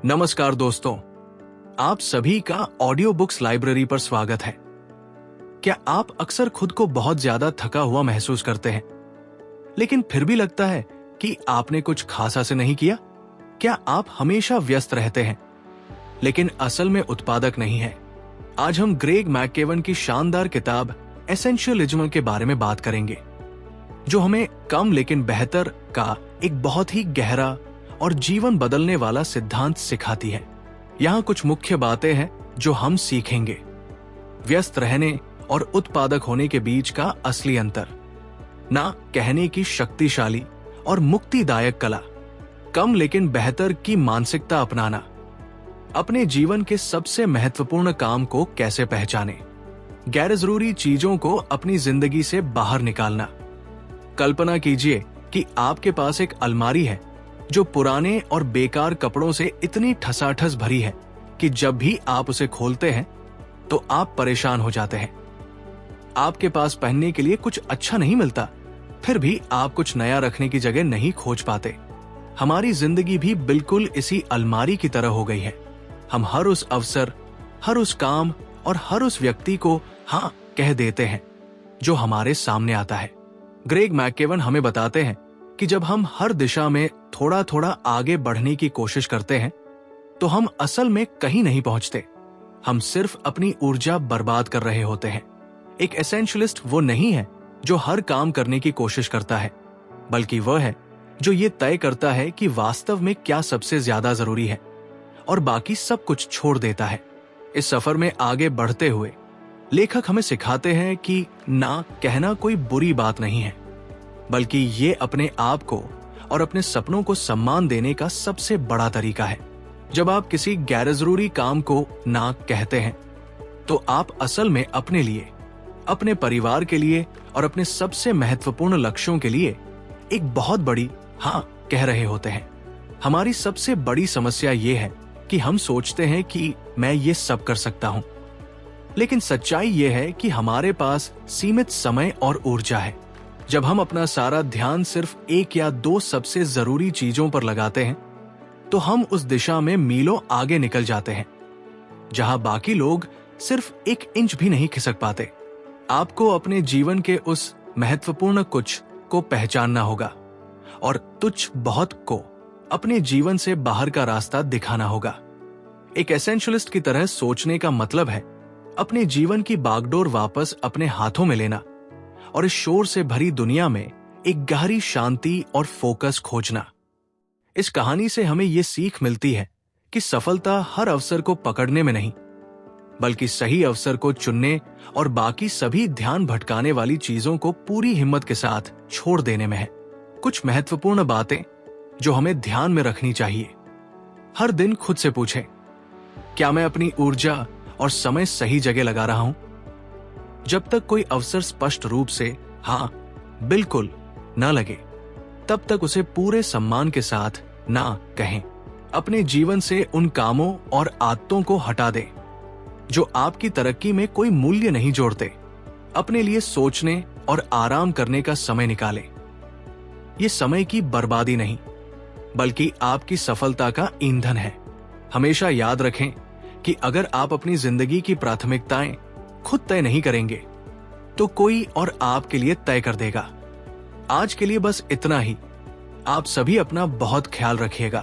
नमस्कार दोस्तों, आप सभी का ऑडियो बुक्स लाइब्रेरी पर स्वागत है। क्या आप अक्सर खुद को बहुत ज्यादा थका हुआ महसूस करते हैं, लेकिन फिर भी लगता है कि आपने कुछ खास हासिल नहीं किया? क्या आप हमेशा व्यस्त रहते हैं लेकिन असल में उत्पादक नहीं है? आज हम ग्रेग मैककेवन की शानदार किताब एसेंशियलिज्म के बारे में बात करेंगे, जो हमें कम लेकिन बेहतर का एक बहुत ही गहरा और जीवन बदलने वाला सिद्धांत सिखाती है। यहाँ कुछ मुख्य बातें हैं जो हम सीखेंगे। व्यस्त रहने और उत्पादक होने के बीच का असली अंतर, ना कहने की शक्तिशाली और मुक्तिदायक कला, कम लेकिन बेहतर की मानसिकता अपनाना, अपने जीवन के सबसे महत्वपूर्ण काम को कैसे पहचाने, गैर जरूरी चीजों को अपनी जिंदगी से बाहर निकालना। कल्पना कीजिए कि आपके पास एक अलमारी है जो पुराने और बेकार कपड़ों से इतनी ठसाठस भरी है कि जब भी आप उसे खोलते हैं तो आप परेशान हो जाते हैं। आपके पास पहनने के लिए कुछ अच्छा नहीं मिलता, फिर भी आप कुछ नया रखने की जगह नहीं खोज पाते। हमारी जिंदगी भी बिल्कुल इसी अलमारी की तरह हो गई है। हम हर उस अवसर, हर उस काम और हर उस व्यक्ति को हाँ कह देते हैं जो हमारे सामने आता है। ग्रेग मैककेवन हमें बताते हैं कि जब हम हर दिशा में थोड़ा थोड़ा आगे बढ़ने की कोशिश करते हैं तो हम असल में कहीं नहीं पहुंचते। हम सिर्फ अपनी ऊर्जा बर्बाद कर रहे होते हैं। एक एसेंशियलिस्ट वो नहीं है जो हर काम करने की कोशिश करता है, बल्कि वह है जो ये तय करता है कि वास्तव में क्या सबसे ज्यादा जरूरी है और बाकी सब कुछ छोड़ देता है। इस सफर में आगे बढ़ते हुए लेखक हमें सिखाते हैं कि ना कहना कोई बुरी बात नहीं है, बल्कि ये अपने आप को और अपने सपनों को सम्मान देने का सबसे बड़ा तरीका है। जब आप किसी गैर जरूरी काम को ना कहते हैं तो आप असल में अपने लिए, अपने परिवार के लिए और अपने सबसे महत्वपूर्ण लक्ष्यों के लिए एक बहुत बड़ी हाँ कह रहे होते हैं। हमारी सबसे बड़ी समस्या ये है कि हम सोचते हैं कि मैं ये सब कर सकता हूं, लेकिन सच्चाई ये है कि हमारे पास सीमित समय और ऊर्जा है। जब हम अपना सारा ध्यान सिर्फ एक या दो सबसे जरूरी चीजों पर लगाते हैं तो हम उस दिशा में मीलों आगे निकल जाते हैं जहां बाकी लोग सिर्फ 1 इंच भी नहीं खिसक पाते। आपको अपने जीवन के उस महत्वपूर्ण कुछ को पहचानना होगा और तुच्छ बहुत को अपने जीवन से बाहर का रास्ता दिखाना होगा। एक एसेंशियलिस्ट की तरह सोचने का मतलब है अपने जीवन की बागडोर वापस अपने हाथों में लेना और इस शोर से भरी दुनिया में एक गहरी शांति और फोकस खोजना। इस कहानी से हमें यह सीख मिलती है कि सफलता हर अवसर को पकड़ने में नहीं, बल्कि सही अवसर को चुनने और बाकी सभी ध्यान भटकाने वाली चीजों को पूरी हिम्मत के साथ छोड़ देने में है। कुछ महत्वपूर्ण बातें जो हमें ध्यान में रखनी चाहिए। हर दिन खुद से पूछें, क्या मैं अपनी ऊर्जा और समय सही जगह लगा रहा हूं? जब तक कोई अवसर स्पष्ट रूप से हाँ बिल्कुल न लगे, तब तक उसे पूरे सम्मान के साथ ना कहें। अपने जीवन से उन कामों और आदतों को हटा दें जो आपकी तरक्की में कोई मूल्य नहीं जोड़ते। अपने लिए सोचने और आराम करने का समय निकालें। ये समय की बर्बादी नहीं, बल्कि आपकी सफलता का ईंधन है। हमेशा याद रखें कि अगर आप अपनी जिंदगी की प्राथमिकताएं खुद तय नहीं करेंगे तो कोई और आपके लिए तय कर देगा। आज के लिए बस इतना ही। आप सभी अपना बहुत ख्याल रखिएगा।